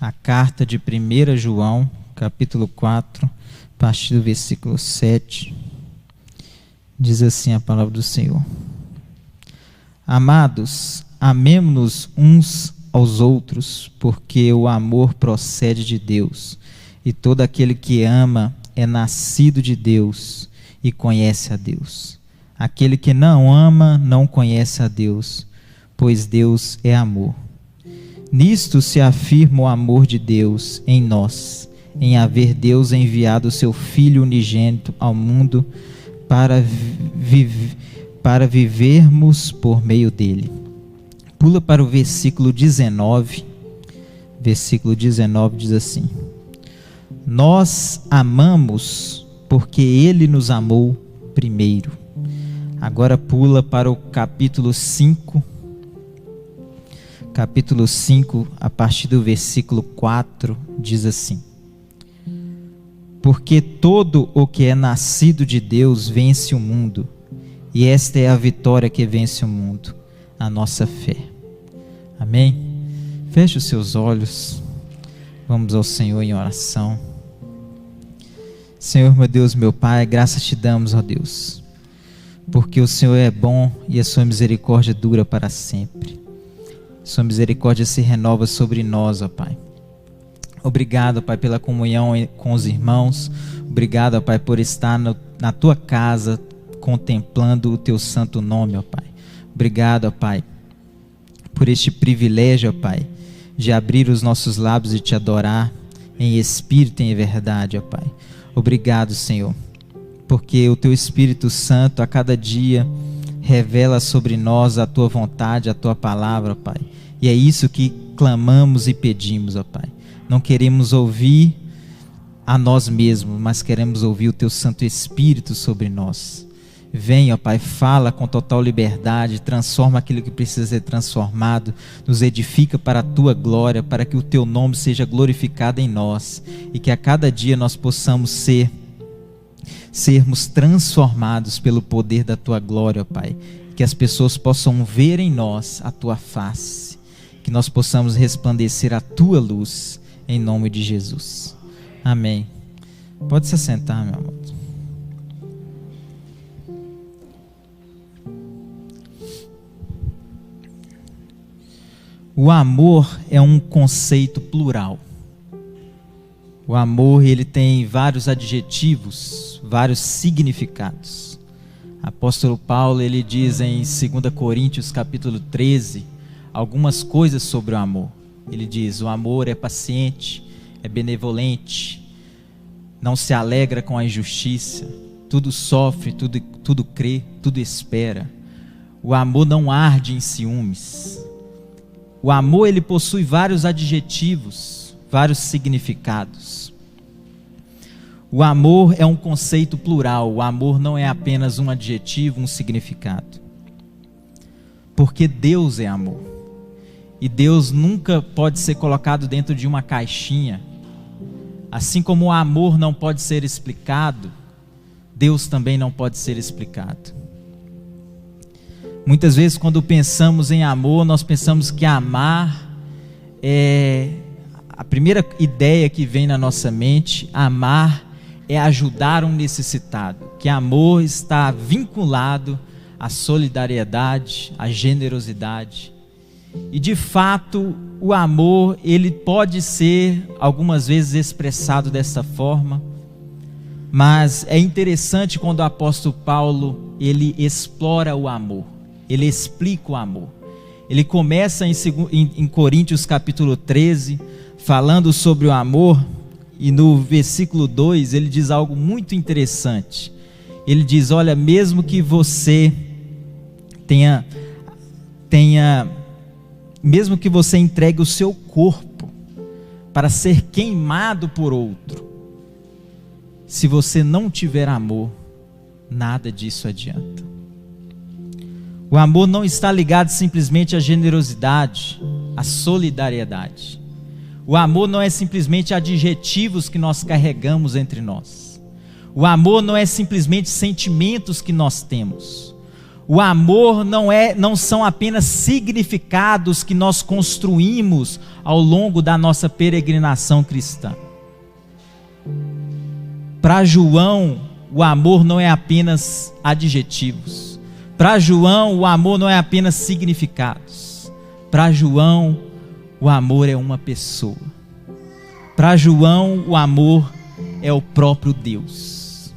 a carta de 1 João, capítulo 4, a partir do versículo 7. Diz assim a palavra do Senhor: Amados, amemo-nos uns aos outros, porque o amor procede de Deus, e todo aquele que ama é nascido de Deus e conhece a Deus. Aquele que não ama não conhece a Deus, pois Deus é amor. Nisto se afirma o amor de Deus em nós, em haver Deus enviado o seu Filho unigênito ao mundo para vivermos por meio dele. Pula para o versículo 19. Versículo 19 diz assim: Nós amamos porque ele nos amou primeiro. Agora pula para o capítulo 5. Capítulo 5, a partir do versículo 4, diz assim: Porque todo o que é nascido de Deus vence o mundo, e esta é a vitória que vence o mundo, a nossa fé. Amém? Feche os seus olhos, vamos ao Senhor em oração. Senhor, meu Deus, meu Pai, graças te damos, ó Deus, porque o Senhor é bom e a sua misericórdia dura para sempre. Sua misericórdia se renova sobre nós, ó Pai. Obrigado, Pai, pela comunhão com os irmãos. Obrigado, ó Pai, por estar na tua casa, contemplando o teu santo nome, ó Pai. Obrigado, ó Pai, por este privilégio, ó Pai, de abrir os nossos lábios e te adorar em espírito e em verdade, ó Pai. Obrigado, Senhor, porque o teu Espírito Santo a cada dia revela sobre nós a tua vontade, a tua palavra, ó Pai. E é isso que clamamos e pedimos, ó Pai. Não queremos ouvir a nós mesmos, mas queremos ouvir o teu Santo Espírito sobre nós. Vem, ó Pai, fala com total liberdade, transforma aquilo que precisa ser transformado, nos edifica para a tua glória, para que o teu nome seja glorificado em nós e que a cada dia nós possamos sermos transformados pelo poder da tua glória, ó Pai. Que as pessoas possam ver em nós a tua face, que nós possamos resplandecer a tua luz, em nome de Jesus. Amém. Pode se assentar, meu amor. O amor é um conceito plural. O amor, ele tem vários adjetivos, vários significados. Apóstolo Paulo, ele diz em 2 Coríntios capítulo 13, algumas coisas sobre o amor. Ele diz: o amor é paciente, é benevolente, não se alegra com a injustiça, tudo sofre, tudo crê, tudo espera. O amor não arde em ciúmes. O amor, ele possui vários adjetivos, vários significados. O amor é um conceito plural. O amor não é apenas um adjetivo, um significado. Porque Deus é amor. E Deus nunca pode ser colocado dentro de uma caixinha. Assim como o amor não pode ser explicado, Deus também não pode ser explicado. Muitas vezes, quando pensamos em amor, nós pensamos que amar é a primeira ideia que vem na nossa mente. Amar é ajudar um necessitado, que amor está vinculado à solidariedade, à generosidade. E de fato, o amor, ele pode ser algumas vezes expressado dessa forma, mas é interessante quando o apóstolo Paulo, ele explora o amor, ele explica o amor. Ele começa em Coríntios capítulo 13, falando sobre o amor, e no versículo 2 ele diz algo muito interessante. Ele diz: olha, mesmo que você mesmo que você entregue o seu corpo para ser queimado por outro, se você não tiver amor, nada disso adianta. O amor não está ligado simplesmente à generosidade, à solidariedade. O amor não é simplesmente adjetivos que nós carregamos entre nós. O amor não é simplesmente sentimentos que nós temos. O amor não são apenas significados que nós construímos ao longo da nossa peregrinação cristã. Para João, o amor não é apenas adjetivos. Para João, o amor não é apenas significados. Para João, o amor é uma pessoa. Para João, o amor é o próprio Deus.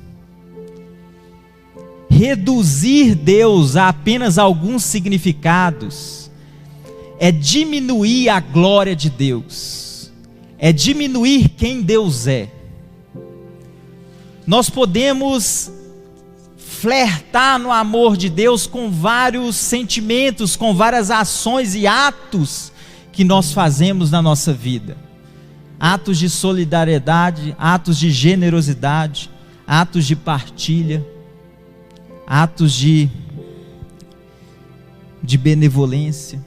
Reduzir Deus a apenas alguns significados é diminuir a glória de Deus, é diminuir quem Deus é. Nós podemos flertar no amor de Deus com vários sentimentos, com várias ações e atos que nós fazemos na nossa vida. Atos de solidariedade, atos de generosidade, atos de partilha, atos de benevolência.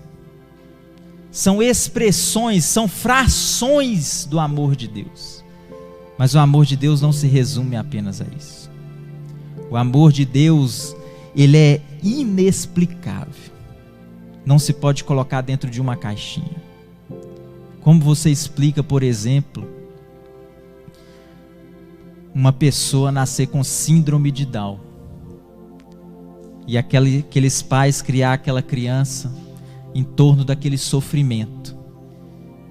São expressões, são frações do amor de Deus. Mas o amor de Deus não se resume apenas a isso. O amor de Deus, ele é inexplicável. Não se pode colocar dentro de uma caixinha. Como você explica, por exemplo, uma pessoa nascer com síndrome de Down e aqueles pais criar aquela criança em torno daquele sofrimento,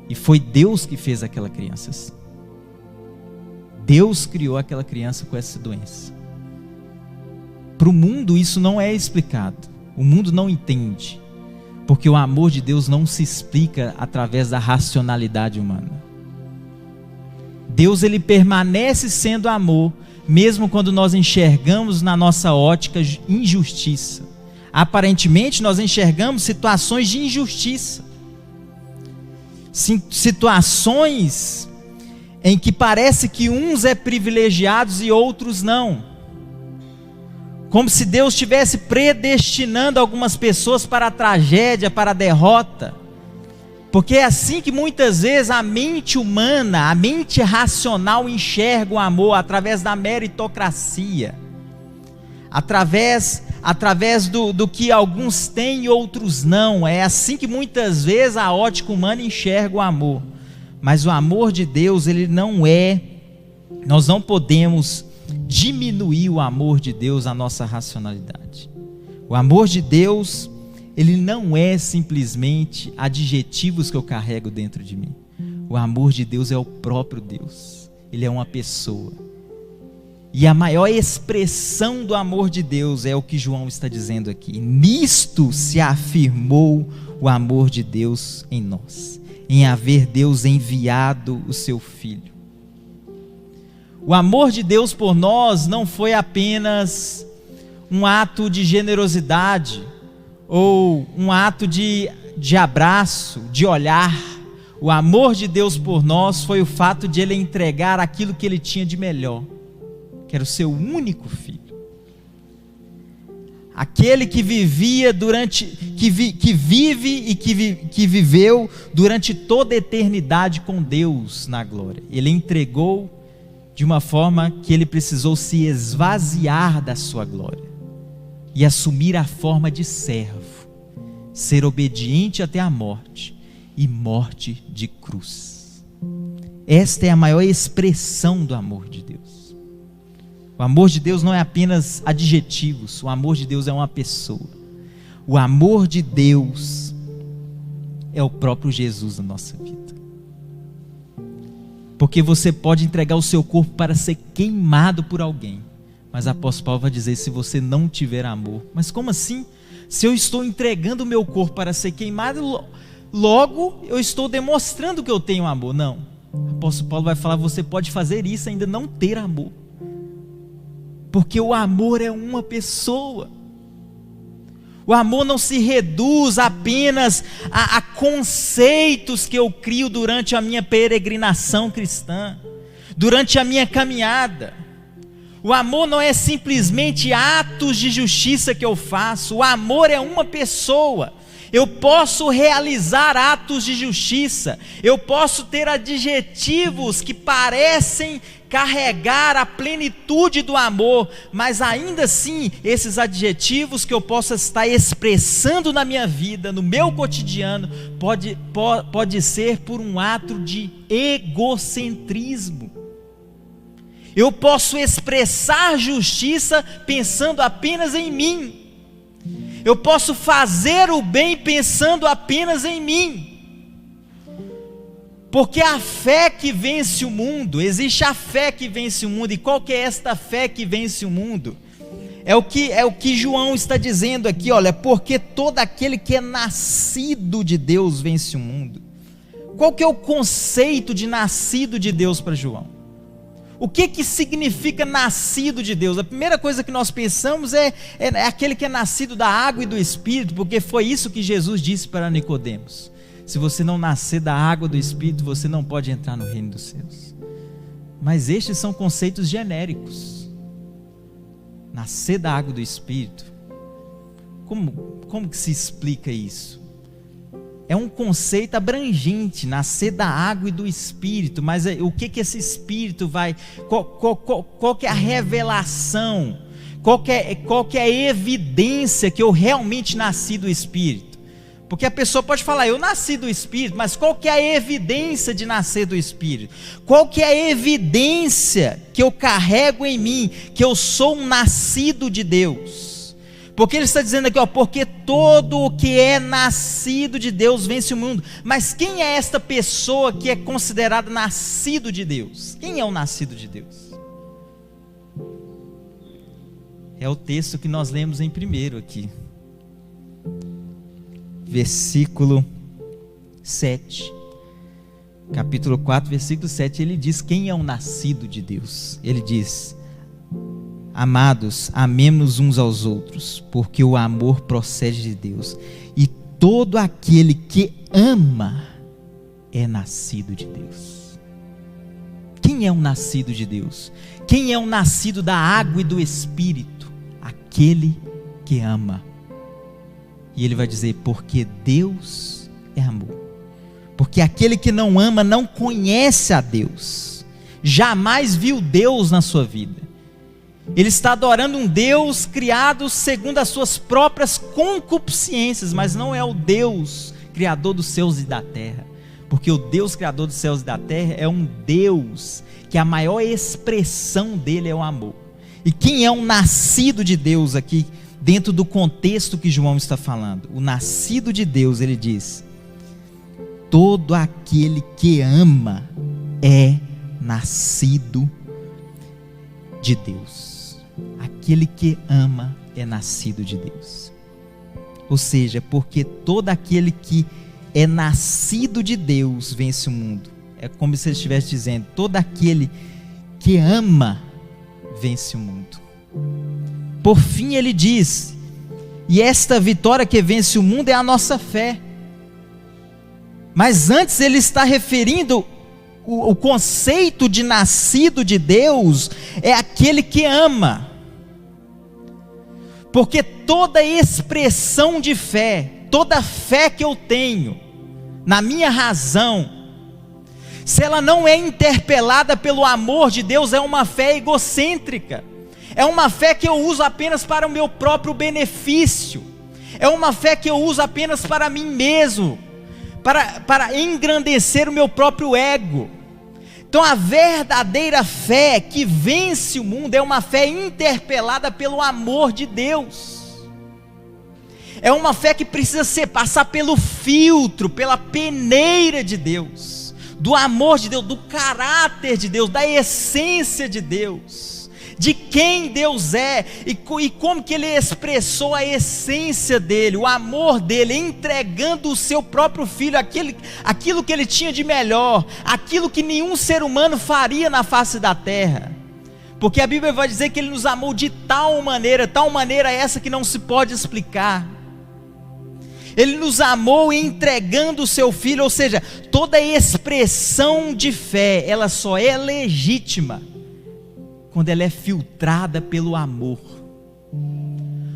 e foi Deus que fez aquela criança assim. Deus criou aquela criança com essa doença. Para o mundo isso não é explicado, o mundo não entende, porque o amor de Deus não se explica através da racionalidade humana. Deus, ele permanece sendo amor, mesmo quando nós enxergamos na nossa ótica injustiça. Aparentemente nós enxergamos situações de injustiça, situações em que parece que uns é privilegiados e outros não, como se Deus estivesse predestinando algumas pessoas para a tragédia, para a derrota, porque é assim que muitas vezes a mente humana, a mente racional enxerga o amor, através da meritocracia, através do que alguns têm e outros não. É assim que muitas vezes a ótica humana enxerga o amor. Mas o amor de Deus, ele não é, nós não podemos diminuir o amor de Deus à nossa racionalidade. O amor de Deus, ele não é simplesmente adjetivos que eu carrego dentro de mim. O amor de Deus é o próprio Deus, ele é uma pessoa. E a maior expressão do amor de Deus é o que João está dizendo aqui. Nisto se afirmou o amor de Deus em nós, em haver Deus enviado o seu Filho. O amor de Deus por nós não foi apenas um ato de generosidade, ou um ato de abraço, de olhar. O amor de Deus por nós foi o fato de ele entregar aquilo que ele tinha de melhor, que era o seu único filho. Aquele que vivia que vive e que viveu durante toda a eternidade com Deus na glória. Ele entregou de uma forma que ele precisou se esvaziar da sua glória e assumir a forma de servo, ser obediente até a morte, e morte de cruz. Esta é a maior expressão do amor de Deus. O amor de Deus não é apenas adjetivos, o amor de Deus é uma pessoa. O amor de Deus é o próprio Jesus na nossa vida. Porque você pode entregar o seu corpo para ser queimado por alguém, mas o apóstolo Paulo vai dizer: se você não tiver amor. Mas como assim? Se eu estou entregando o meu corpo para ser queimado, logo eu estou demonstrando que eu tenho amor. Não, o apóstolo Paulo vai falar: você pode fazer isso e ainda não ter amor, porque o amor é uma pessoa. O amor não se reduz apenas a conceitos que eu crio durante a minha peregrinação cristã, durante a minha caminhada. O amor não é simplesmente atos de justiça que eu faço. O amor é uma pessoa. Eu posso realizar atos de justiça, eu posso ter adjetivos que parecem carregar a plenitude do amor, mas ainda assim, esses adjetivos que eu possa estar expressando na minha vida, no meu cotidiano, pode ser por um ato de egocentrismo. Eu posso expressar justiça pensando apenas em mim. Eu posso fazer o bem pensando apenas em mim. Porque a fé que vence o mundo, existe a fé que vence o mundo. E qual que é esta fé que vence o mundo? É o que João está dizendo aqui, olha, porque todo aquele que é nascido de Deus vence o mundo. Qual que é o conceito de nascido de Deus para João? O que significa nascido de Deus? A primeira coisa que nós pensamos é aquele que é nascido da água e do Espírito, porque foi isso que Jesus disse para Nicodemos. Se você não nascer da água e do Espírito, você não pode entrar no reino dos céus. Mas estes são conceitos genéricos. Nascer da água e do Espírito. Como que se explica isso? É um conceito abrangente, nascer da água e do Espírito, mas o que esse Espírito vai, qual que é a revelação, qual que é a evidência que eu realmente nasci do Espírito? Porque a pessoa pode falar, eu nasci do Espírito, mas qual que é a evidência de nascer do Espírito? Qual que é a evidência que eu carrego em mim, que eu sou um nascido de Deus? Porque ele está dizendo aqui, porque todo o que é nascido de Deus vence o mundo. Mas quem é esta pessoa que é considerada nascido de Deus? Quem é o nascido de Deus? É o texto que nós lemos em primeiro aqui. Versículo 7. Capítulo 4, versículo 7. Ele diz quem é o nascido de Deus. Ele diz: amados, amemo-nos uns aos outros, porque o amor procede de Deus, e todo aquele que ama é nascido de Deus. Quem é um nascido de Deus? Quem é um nascido da água e do Espírito? Aquele que ama. E ele vai dizer, porque Deus é amor. Porque aquele que não ama não conhece a Deus, jamais viu Deus na sua vida. Ele está adorando um Deus criado segundo as suas próprias concupiscências, mas não é o Deus criador dos céus e da terra, porque o Deus criador dos céus e da terra é um Deus que a maior expressão dele é o amor. E quem é um nascido de Deus aqui, dentro do contexto que João está falando? O nascido de Deus, ele diz, todo aquele que ama é nascido de Deus. Aquele que ama é nascido de Deus. Ou seja, porque todo aquele que é nascido de Deus vence o mundo. É como se ele estivesse dizendo, todo aquele que ama vence o mundo. Por fim ele diz, e esta vitória que vence o mundo é a nossa fé. Mas antes ele está referindo o conceito de nascido de Deus é aquele que ama. Porque toda expressão de fé, toda fé que eu tenho na minha razão, se ela não é interpelada pelo amor de Deus, é uma fé egocêntrica. É uma fé que eu uso apenas para o meu próprio benefício. É uma fé que eu uso apenas para mim mesmo, para engrandecer o meu próprio ego. Então a verdadeira fé que vence o mundo é uma fé interpelada pelo amor de Deus. É uma fé que precisa passar pelo filtro, pela peneira de Deus, do amor de Deus, do caráter de Deus, da essência de Deus, de quem Deus é e como que Ele expressou a essência dele, o amor dele, entregando o seu próprio filho, aquilo que ele tinha de melhor, aquilo que nenhum ser humano faria na face da terra. Porque a Bíblia vai dizer que Ele nos amou de tal maneira essa que não se pode explicar. Ele nos amou entregando o seu filho, ou seja, toda expressão de fé, ela só é legítima quando ela é filtrada pelo amor.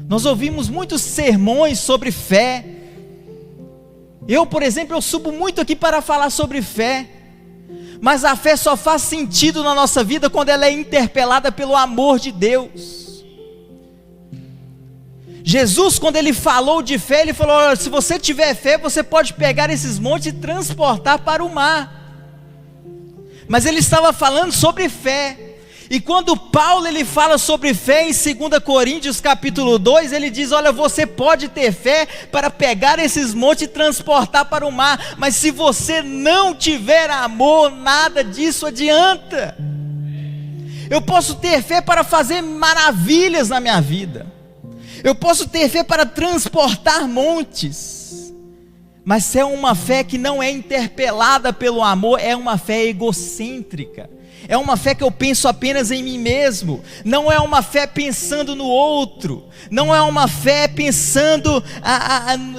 Nós ouvimos muitos sermões sobre fé, Eu, por exemplo, eu subo muito aqui para falar sobre fé, mas a fé só faz sentido na nossa vida quando ela é interpelada pelo amor de Deus. Jesus, quando ele falou de fé, ele falou: olha, se você tiver fé, você pode pegar esses montes e transportar para o mar. Mas ele estava falando sobre fé. E quando Paulo ele fala sobre fé em 2 Coríntios capítulo 2, ele diz: olha, você pode ter fé para pegar esses montes e transportar para o mar, mas se você não tiver amor, nada disso adianta. Eu posso ter fé para fazer maravilhas na minha vida, eu posso ter fé para transportar montes, mas se é uma fé que não é interpelada pelo amor, é uma fé egocêntrica. É uma fé que eu penso apenas em mim mesmo. Não é uma fé pensando no outro. Não é uma fé pensando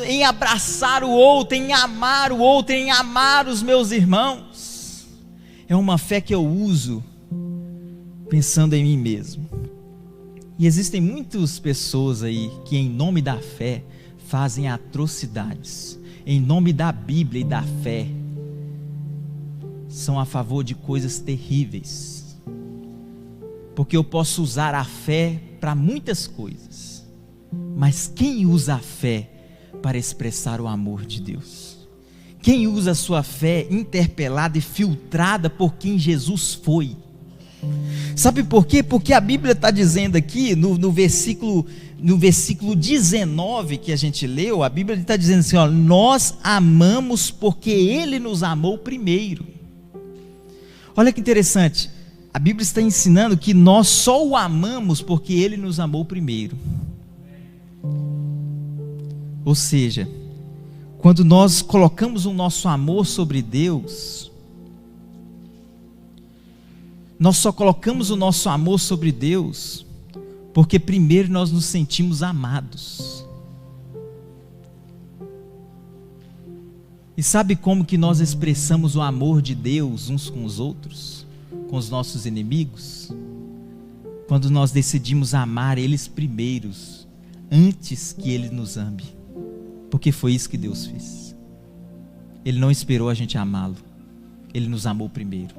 em abraçar o outro, em amar o outro, em amar os meus irmãos. É uma fé que eu uso pensando em mim mesmo. E existem muitas pessoas aí que em nome da fé fazem atrocidades. Em nome da Bíblia e da fé são a favor de coisas terríveis, porque eu posso usar a fé para muitas coisas, mas quem usa a fé para expressar o amor de Deus? Quem usa a sua fé interpelada e filtrada por quem Jesus foi? Sabe por quê? Porque a Bíblia está dizendo aqui, no versículo 19 que a gente leu, a Bíblia está dizendo assim: ó, nós amamos porque Ele nos amou primeiro. Olha que interessante, a Bíblia está ensinando que nós só o amamos porque Ele nos amou primeiro. Ou seja, quando nós colocamos o nosso amor sobre Deus, nós só colocamos o nosso amor sobre Deus porque primeiro nós nos sentimos amados. E sabe como que nós expressamos o amor de Deus uns com os outros, com os nossos inimigos? Quando nós decidimos amar eles primeiros, antes que Ele nos ame, porque foi isso que Deus fez. Ele não esperou a gente amá-lo, Ele nos amou primeiro.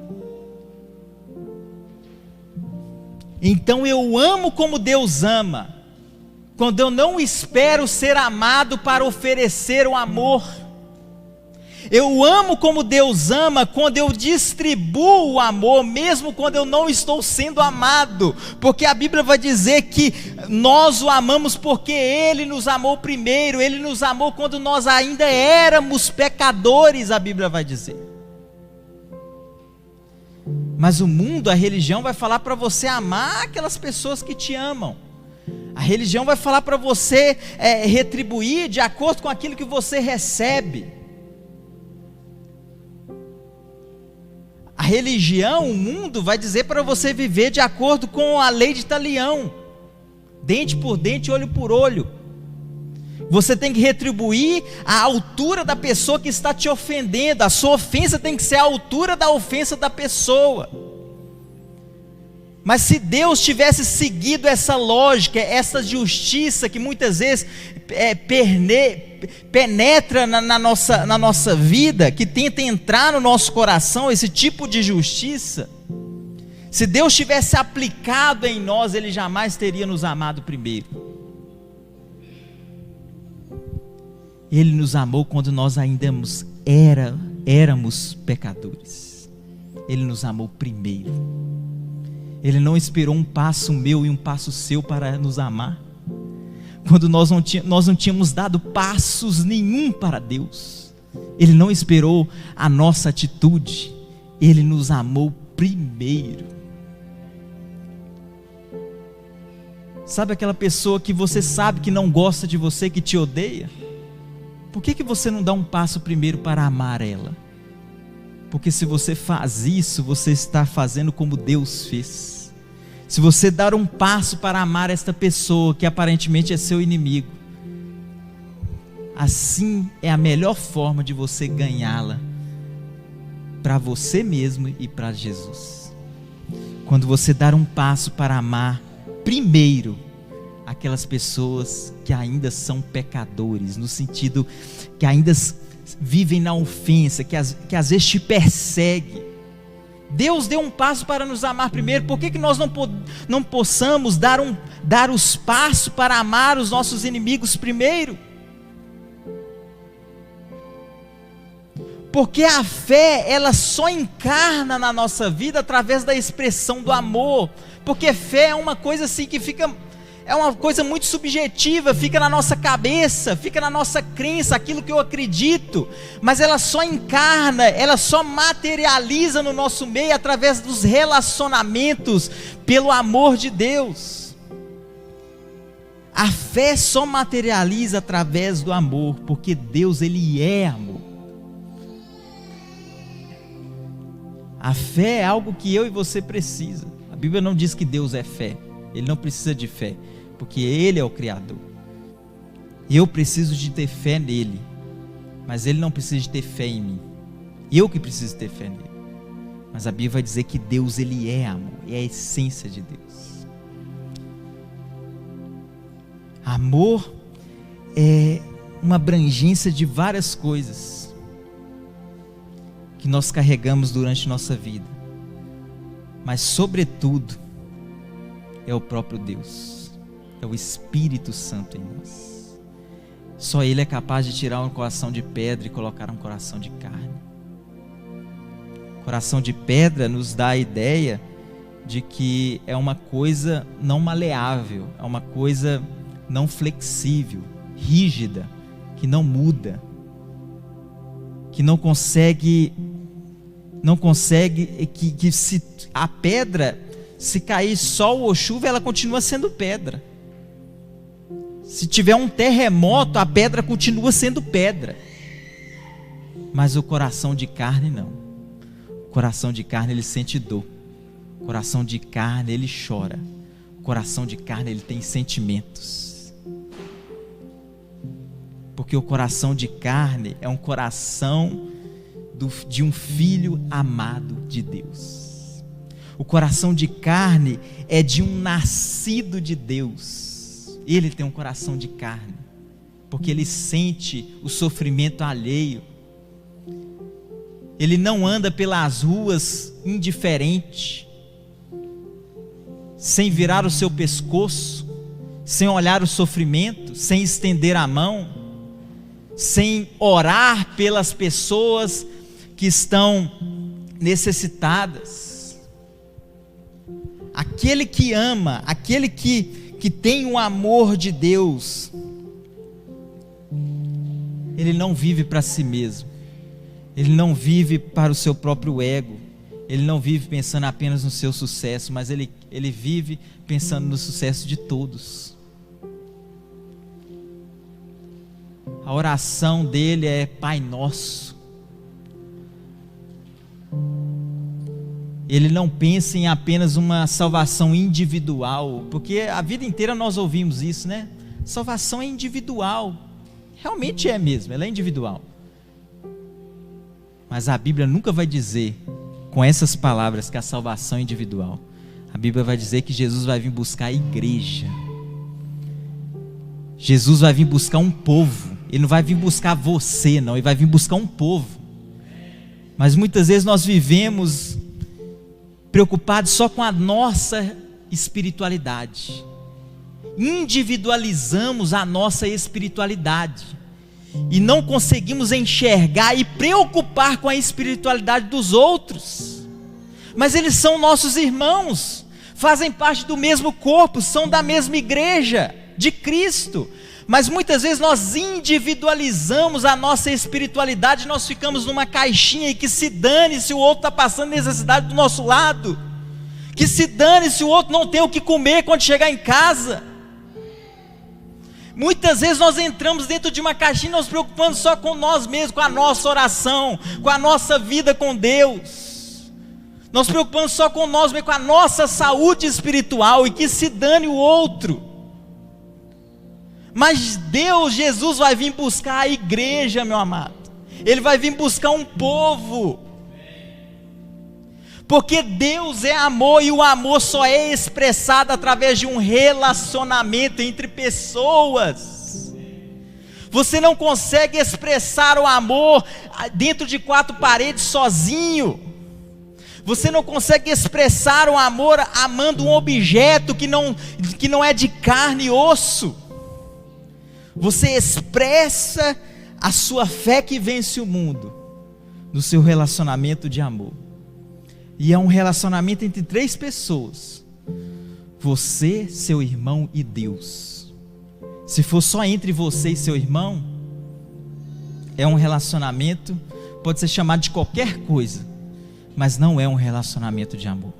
Então eu amo como Deus ama, quando eu não espero ser amado para oferecer o amor. Eu amo como Deus ama quando eu distribuo o amor, mesmo quando eu não estou sendo amado, porque a Bíblia vai dizer que nós o amamos porque Ele nos amou primeiro. Ele nos amou quando nós ainda éramos pecadores, a Bíblia vai dizer. Mas o mundo, a religião vai falar para você amar aquelas pessoas que te amam. A religião vai falar para você retribuir de acordo com aquilo que você recebe. A religião, o mundo vai dizer para você viver de acordo com a lei de Talião, dente por dente, olho por olho. Você tem que retribuir à altura da pessoa que está te ofendendo. A sua ofensa tem que ser à altura da ofensa da pessoa. Mas se Deus tivesse seguido essa lógica, essa justiça que muitas vezes penetra na nossa vida, que tenta entrar no nosso coração, esse tipo de justiça, se Deus tivesse aplicado em nós, Ele jamais teria nos amado primeiro. Ele nos amou quando nós ainda éramos pecadores. Ele nos amou primeiro. Ele não esperou um passo meu e um passo seu para nos amar. Quando nós não tínhamos dado passos nenhum para Deus, Ele não esperou a nossa atitude. Ele nos amou primeiro. Sabe aquela pessoa que você sabe que não gosta de você, que te odeia? Por que você não dá um passo primeiro para amar ela? Porque se você faz isso, você está fazendo como Deus fez. Se você dar um passo para amar esta pessoa, que aparentemente é seu inimigo, assim é a melhor forma de você ganhá-la para você mesmo e para Jesus. Quando você dar um passo para amar primeiro aquelas pessoas que ainda são pecadores, no sentido que ainda vivem na ofensa, que às vezes te persegue. Deus deu um passo para nos amar primeiro. Por que nós não possamos dar os passos para amar os nossos inimigos primeiro? Porque a fé, ela só encarna na nossa vida através da expressão do amor. Porque fé é uma coisa assim que é uma coisa muito subjetiva, fica na nossa cabeça, fica na nossa crença, aquilo que eu acredito, mas ela só encarna, ela só materializa no nosso meio através dos relacionamentos, pelo amor de Deus. A fé só materializa através do amor, porque Deus, Ele é amor. A fé é algo que eu e você precisa. A Bíblia não diz que Deus é fé, Ele não precisa de fé, porque Ele é o Criador. Eu preciso de ter fé nele, mas Ele não precisa de ter fé em mim. Eu que preciso ter fé nele. Mas a Bíblia vai dizer que Deus, Ele é amor, é a essência de Deus. Amor é uma abrangência de várias coisas que nós carregamos durante nossa vida, mas sobretudo é o próprio Deus, é o Espírito Santo em nós. Só Ele é capaz de tirar um coração de pedra e colocar um coração de carne. Coração de pedra nos dá a ideia de que é uma coisa não maleável, é uma coisa não flexível, rígida, que não muda, que não consegue, que se a pedra, se cair sol ou chuva, ela continua sendo pedra. Se tiver um terremoto, a pedra continua sendo pedra. Mas o coração de carne não. O coração de carne, ele sente dor. O coração de carne, ele chora. O coração de carne, ele tem sentimentos. Porque o coração de carne é um coração de um filho amado de Deus. O coração de carne é de um nascido de Deus. Ele tem um coração de carne, porque ele sente o sofrimento alheio. Ele não anda pelas ruas indiferente, sem virar o seu pescoço, sem olhar o sofrimento, sem estender a mão, sem orar pelas pessoas que estão necessitadas. Aquele que ama, aquele que tem o amor de Deus, ele não vive para si mesmo, ele não vive para o seu próprio ego, ele não vive pensando apenas no seu sucesso, mas ele vive pensando no sucesso de todos. A oração dele é Pai Nosso. Ele não pensa em apenas uma salvação individual, porque a vida inteira nós ouvimos isso, né? Salvação é individual. Realmente é mesmo, ela é individual. Mas a Bíblia nunca vai dizer com essas palavras que a salvação é individual. A Bíblia vai dizer que Jesus vai vir buscar a igreja. Jesus vai vir buscar um povo. Ele não vai vir buscar você, não. Ele vai vir buscar um povo. Mas muitas vezes nós vivemos preocupados só com a nossa espiritualidade. Individualizamos a nossa espiritualidade e não conseguimos enxergar e preocupar com a espiritualidade dos outros. Mas eles são nossos irmãos, fazem parte do mesmo corpo, são da mesma igreja de Cristo. Mas muitas vezes nós individualizamos a nossa espiritualidade, nós ficamos numa caixinha e que se dane se o outro está passando necessidade do nosso lado, que se dane se o outro não tem o que comer quando chegar em casa. Muitas vezes nós entramos dentro de uma caixinha, nos preocupando só com nós mesmos, com a nossa oração, com a nossa vida com Deus. Nós preocupamos só com nós mesmos, com a nossa saúde espiritual, e que se dane o outro. Mas Deus, Jesus vai vir buscar a igreja, meu amado. Ele vai vir buscar um povo. Porque Deus é amor, e o amor só é expressado através de um relacionamento entre pessoas. Você não consegue expressar o amor dentro de 4 paredes sozinho. Você não consegue expressar o amor amando um objeto que não é de carne e osso. Você expressa a sua fé que vence o mundo no seu relacionamento de amor. E é um relacionamento entre 3 pessoas: você, seu irmão e Deus. Se for só entre você e seu irmão, é um relacionamento, pode ser chamado de qualquer coisa, mas não é um relacionamento de amor.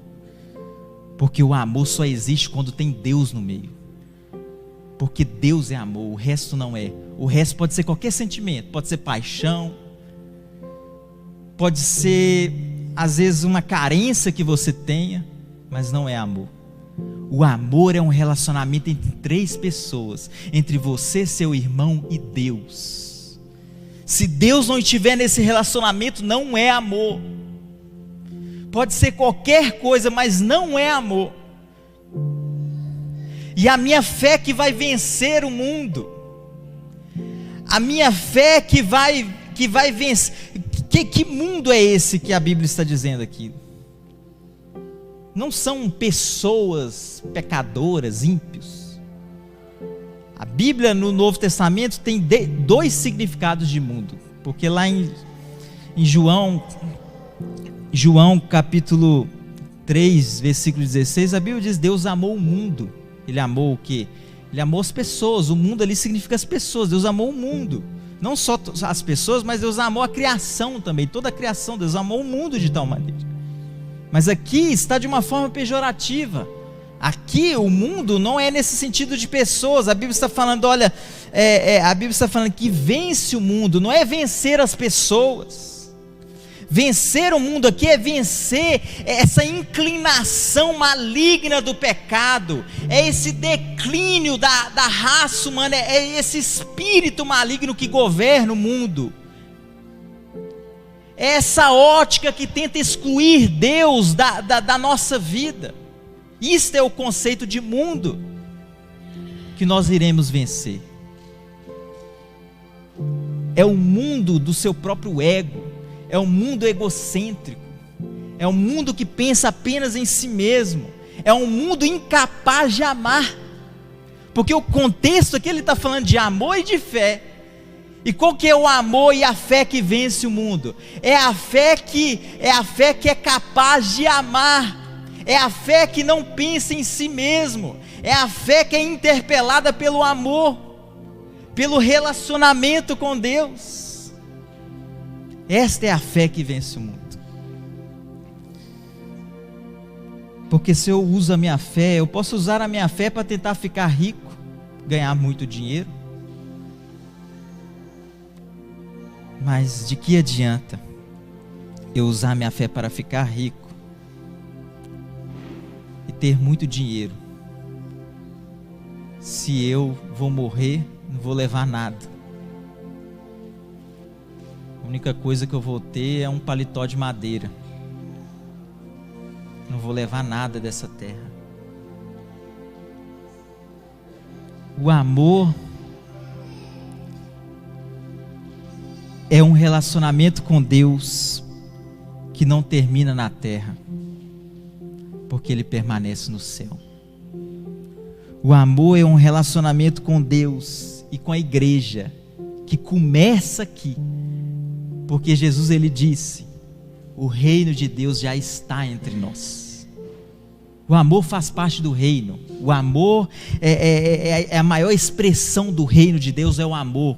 Porque o amor só existe quando tem Deus no meio. Porque Deus é amor, o resto não é. O resto pode ser qualquer sentimento, pode ser paixão, pode ser às vezes uma carência que você tenha, mas não é amor. O amor é um relacionamento entre 3 pessoas, entre você, seu irmão e Deus. Se Deus não estiver nesse relacionamento, não é amor. Pode ser qualquer coisa, mas não é amor. E a minha fé que vai vencer o mundo, a minha fé que vai vencer. Que mundo é esse que a Bíblia está dizendo aqui? Não são pessoas pecadoras, ímpios. A Bíblia no Novo Testamento tem 2 significados de mundo. Porque lá em João capítulo 3, versículo 16, a Bíblia diz: Deus amou o mundo. Ele amou o quê? Ele amou as pessoas. O mundo ali significa as pessoas. Deus amou o mundo. Não só as pessoas, mas Deus amou a criação também. Toda a criação, Deus amou o mundo de tal maneira. Mas aqui está de uma forma pejorativa. Aqui o mundo não é nesse sentido de pessoas. A Bíblia está falando, olha, a Bíblia está falando que vence o mundo. Não é vencer as pessoas. Vencer o mundo aqui é vencer essa inclinação maligna do pecado. É esse declínio da raça humana. É esse espírito maligno que governa o mundo. É essa ótica que tenta excluir Deus da nossa vida. Isto é o conceito de mundo que nós iremos vencer. É o mundo do seu próprio ego. É um mundo egocêntrico. É um mundo que pensa apenas em si mesmo. É um mundo incapaz de amar. Porque o contexto aqui ele está falando de amor e de fé. E qual que é o amor e a fé que vence o mundo? É a fé que é capaz de amar. É a fé que não pensa em si mesmo. É a fé que é interpelada pelo amor, pelo relacionamento com Deus. Esta é a fé que vence o mundo. Porque se eu uso a minha fé, eu posso usar a minha fé para tentar ficar rico, ganhar muito dinheiro. Mas de que adianta eu usar minha fé para ficar rico e ter muito dinheiro, se eu vou morrer, não vou levar nada? A única coisa que eu vou ter é um paletó de madeira. Não vou levar nada dessa terra. O amor é um relacionamento com Deus que não termina na terra, porque ele permanece no céu. O amor é um relacionamento com Deus e com a igreja que começa aqui, porque Jesus ele disse: o reino de Deus já está entre nós. O amor faz parte do reino. O amor é a maior expressão do reino de Deus, é o amor.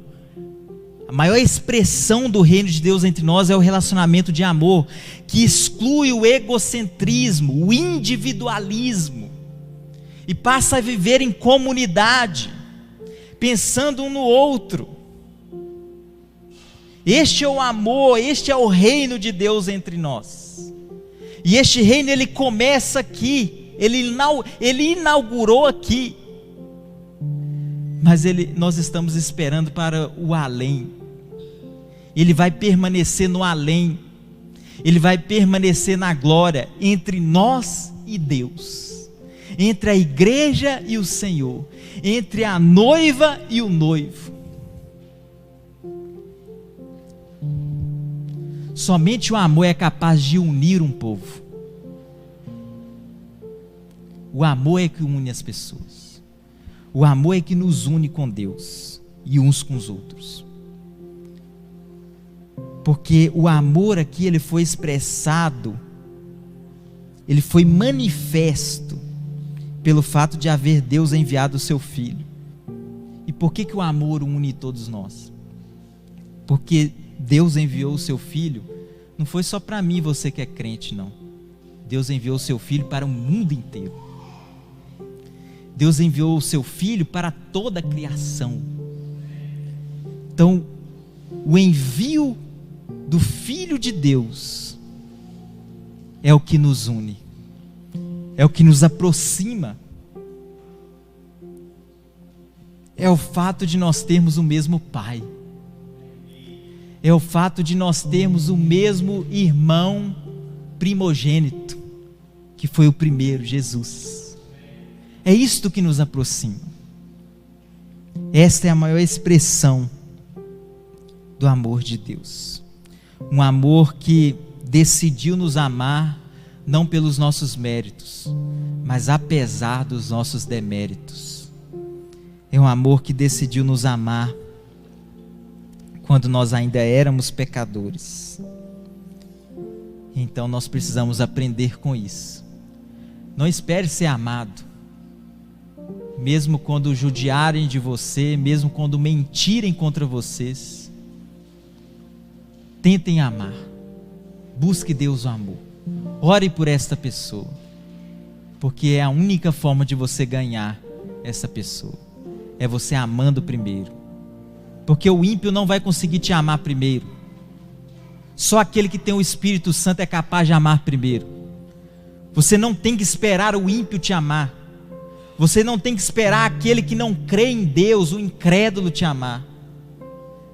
A maior expressão do reino de Deus entre nós é o relacionamento de amor, que exclui o egocentrismo, o individualismo, e passa a viver em comunidade, pensando um no outro. Este é o amor, este é o reino de Deus entre nós. E este reino ele começa aqui, ele inaugurou aqui. Mas nós estamos esperando para o além. Ele vai permanecer no além. Ele vai permanecer na glória entre nós e Deus, entre a igreja e o Senhor, entre a noiva e o noivo. Somente o amor é capaz de unir um povo. O amor é que une as pessoas. O amor é que nos une com Deus e uns com os outros. Porque o amor aqui, ele foi expressado, ele foi manifesto pelo fato de haver Deus enviado o seu Filho. E por que o amor une todos nós? Porque Deus enviou o seu Filho, não foi só para mim, você que é crente, não. Deus enviou o seu Filho para o mundo inteiro. Deus enviou o seu Filho para toda a criação. Então, o envio do Filho de Deus é o que nos une, é o que nos aproxima, é o fato de nós termos o mesmo Pai, é o fato de nós termos o mesmo irmão primogênito, que foi o primeiro, Jesus. É isto que nos aproxima. Esta é a maior expressão do amor de Deus. Um amor que decidiu nos amar, não pelos nossos méritos, mas apesar dos nossos deméritos. É um amor que decidiu nos amar quando nós ainda éramos pecadores. Então nós precisamos aprender com isso. Não espere ser amado, mesmo quando judiarem de você, mesmo quando mentirem contra vocês. Tentem amar, busque Deus o amor, ore por esta pessoa, porque é a única forma de você ganhar essa pessoa, é você amando primeiro, porque o ímpio não vai conseguir te amar primeiro, só aquele que tem o Espírito Santo é capaz de amar primeiro. Você não tem que esperar o ímpio te amar, você não tem que esperar aquele que não crê em Deus, o incrédulo, te amar.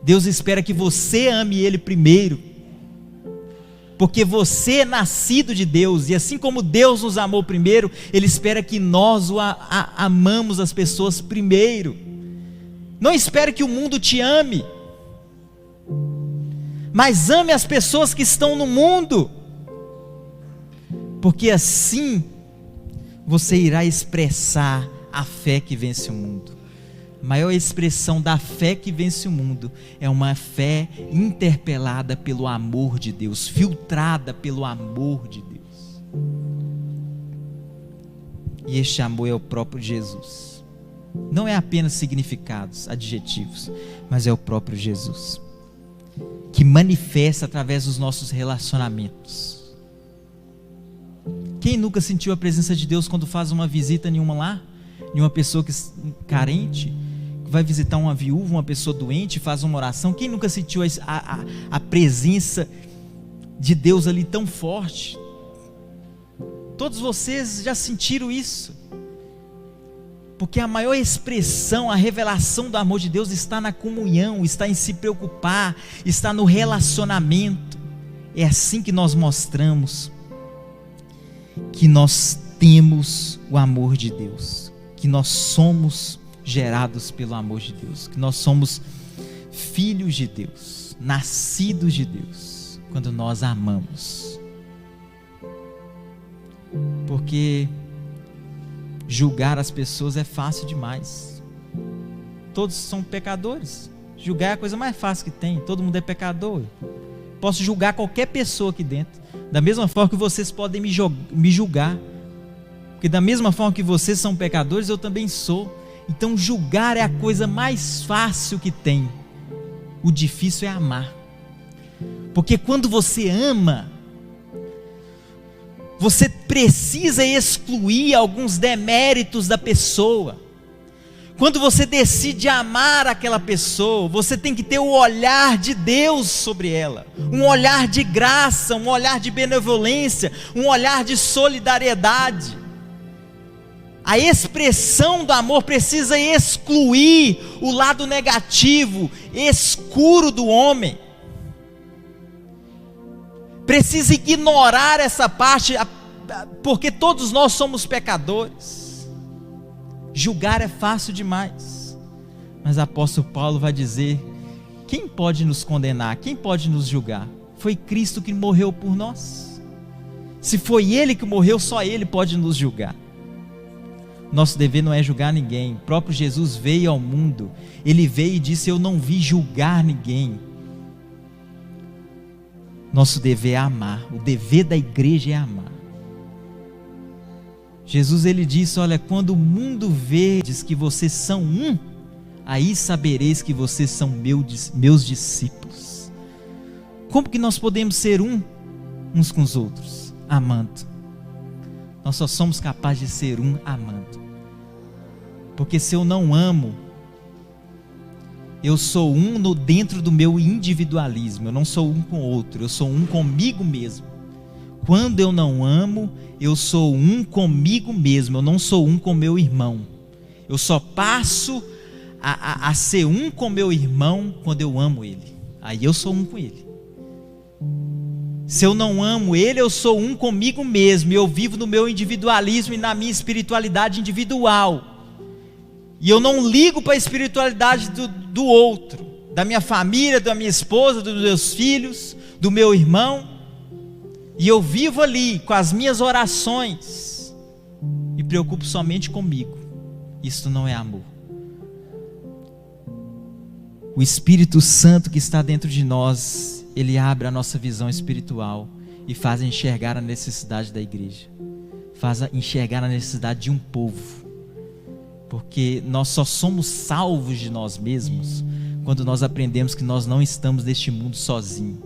Deus espera que você ame Ele primeiro, porque você é nascido de Deus, e assim como Deus nos amou primeiro, Ele espera que nós amamos as pessoas primeiro. Não espere que o mundo te ame, mas ame as pessoas que estão no mundo, porque assim você irá expressar a fé que vence o mundo. A maior expressão da fé que vence o mundo é uma fé interpelada pelo amor de Deus, filtrada pelo amor de Deus. E este amor é o próprio Jesus. Não é apenas significados, adjetivos, mas é o próprio Jesus, que manifesta através dos nossos relacionamentos. Quem nunca sentiu a presença de Deus quando faz uma visita em uma lá? Em uma pessoa carente, que vai visitar uma viúva, uma pessoa doente, faz uma oração. Quem nunca sentiu a presença de Deus ali tão forte? Todos vocês já sentiram isso, porque a maior expressão, a revelação do amor de Deus está na comunhão, está em se preocupar, está no relacionamento. É assim que nós mostramos que nós temos o amor de Deus, que nós somos gerados pelo amor de Deus, que nós somos filhos de Deus, nascidos de Deus, quando nós amamos. Porque julgar as pessoas é fácil demais. Todos são pecadores. Julgar é a coisa mais fácil que tem. Todo mundo é pecador. Posso julgar qualquer pessoa aqui dentro, da mesma forma que vocês podem me julgar, porque da mesma forma que vocês são pecadores, eu também sou. Então julgar é a coisa mais fácil que tem. O difícil é amar, porque quando você ama, você precisa excluir alguns deméritos da pessoa. Quando você decide amar aquela pessoa, você tem que ter o olhar de Deus sobre ela, um olhar de graça, um olhar de benevolência, um olhar de solidariedade. A expressão do amor precisa excluir o lado negativo, escuro do homem. Precisa ignorar essa parte, porque todos nós somos pecadores. Julgar é fácil demais, mas o apóstolo Paulo vai dizer: quem pode nos condenar? Quem pode nos julgar? foi Cristo que morreu por nós. Se foi Ele que morreu, só Ele pode nos julgar. Nosso dever não é julgar ninguém. O próprio Jesus veio ao mundo, Ele veio e disse: eu não vim julgar ninguém. Nosso dever é amar. O dever da igreja é amar. Jesus, Ele disse: olha, quando o mundo vê, diz que vocês são um, aí sabereis que vocês são meus discípulos. Como que nós podemos ser uns com os outros? Amando. Nós só somos capazes de ser um amando. Porque se eu não amo, eu sou um dentro do meu individualismo. Eu não sou um com o outro, eu sou um comigo mesmo. Quando eu não amo, eu sou um comigo mesmo. Eu não sou um com meu irmão. Eu só passo a ser um com meu irmão quando eu amo ele. Aí eu sou um com ele. Se eu não amo ele, eu sou um comigo mesmo. Eu vivo no meu individualismo e na minha espiritualidade individual. E eu não ligo para a espiritualidade do outro, da minha família, da minha esposa, dos meus filhos, do meu irmão. E eu vivo ali com as minhas orações e preocupo somente comigo. Isso não é amor. O Espírito Santo que está dentro de nós, ele abre a nossa visão espiritual e faz enxergar a necessidade da igreja, faz enxergar a necessidade de um povo. Porque nós só somos salvos de nós mesmos quando nós aprendemos que nós não estamos neste mundo sozinhos.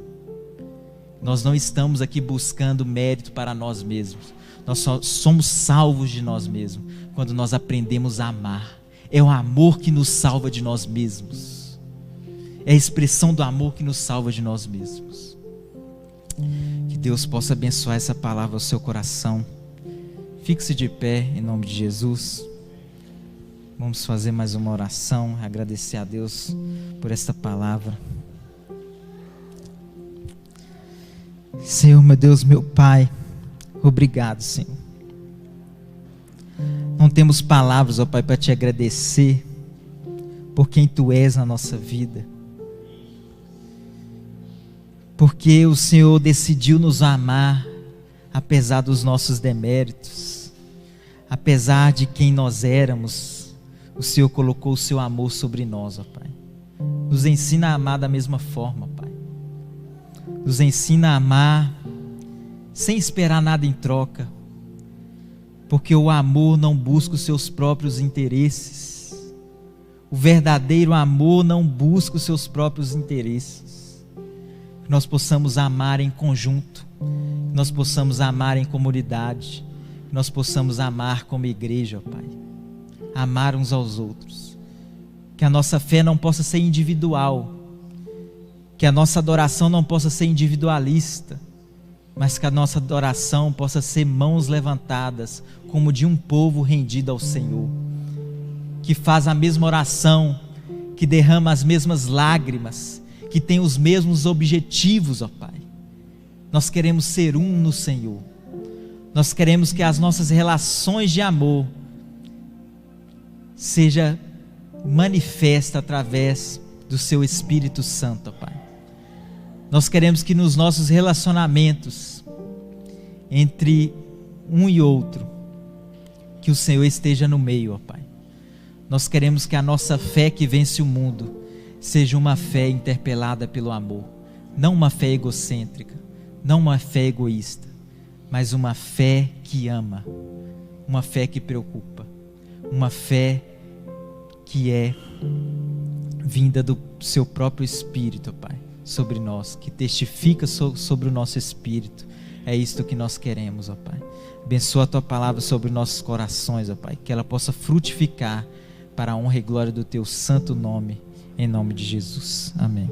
Nós não estamos aqui buscando mérito para nós mesmos. Nós só somos salvos de nós mesmos quando nós aprendemos a amar. É o amor que nos salva de nós mesmos. É a expressão do amor que nos salva de nós mesmos. Que Deus possa abençoar essa palavra ao seu coração. Fique-se de pé em nome de Jesus. Vamos fazer mais uma oração, agradecer a Deus por esta palavra. Senhor, meu Deus, meu Pai, obrigado, Senhor. Não temos palavras, ó Pai, para te agradecer por quem Tu és na nossa vida. Porque o Senhor decidiu nos amar, apesar dos nossos deméritos, apesar de quem nós éramos. O Senhor colocou o seu amor sobre nós, ó Pai. Nos ensina a amar da mesma forma, Pai. Nos ensina a amar sem esperar nada em troca. Porque o amor não busca os seus próprios interesses. O verdadeiro amor não busca os seus próprios interesses. Que nós possamos amar em conjunto. Que nós possamos amar em comunidade. Que nós possamos amar como igreja, ó Pai. Amar uns aos outros, que a nossa fé não possa ser individual, que a nossa adoração não possa ser individualista, mas que a nossa adoração possa ser mãos levantadas, como de um povo rendido ao Senhor, que faz a mesma oração, que derrama as mesmas lágrimas, que tem os mesmos objetivos, ó Pai. Nós queremos ser um no Senhor, nós queremos que as nossas relações de amor seja manifesta através do seu Espírito Santo, ó Pai. Nós queremos que nos nossos relacionamentos entre um e outro, que o Senhor esteja no meio, ó Pai. Nós queremos que a nossa fé que vence o mundo seja uma fé interpelada pelo amor, não uma fé egocêntrica, não uma fé egoísta, mas uma fé que ama, uma fé que preocupa, uma fé que é vinda do seu próprio Espírito, Pai, sobre nós, que testifica sobre o nosso espírito. É isto que nós queremos, ó Pai. Abençoa a Tua palavra sobre nossos corações, ó Pai, que ela possa frutificar para a honra e glória do Teu santo nome, em nome de Jesus. Amém.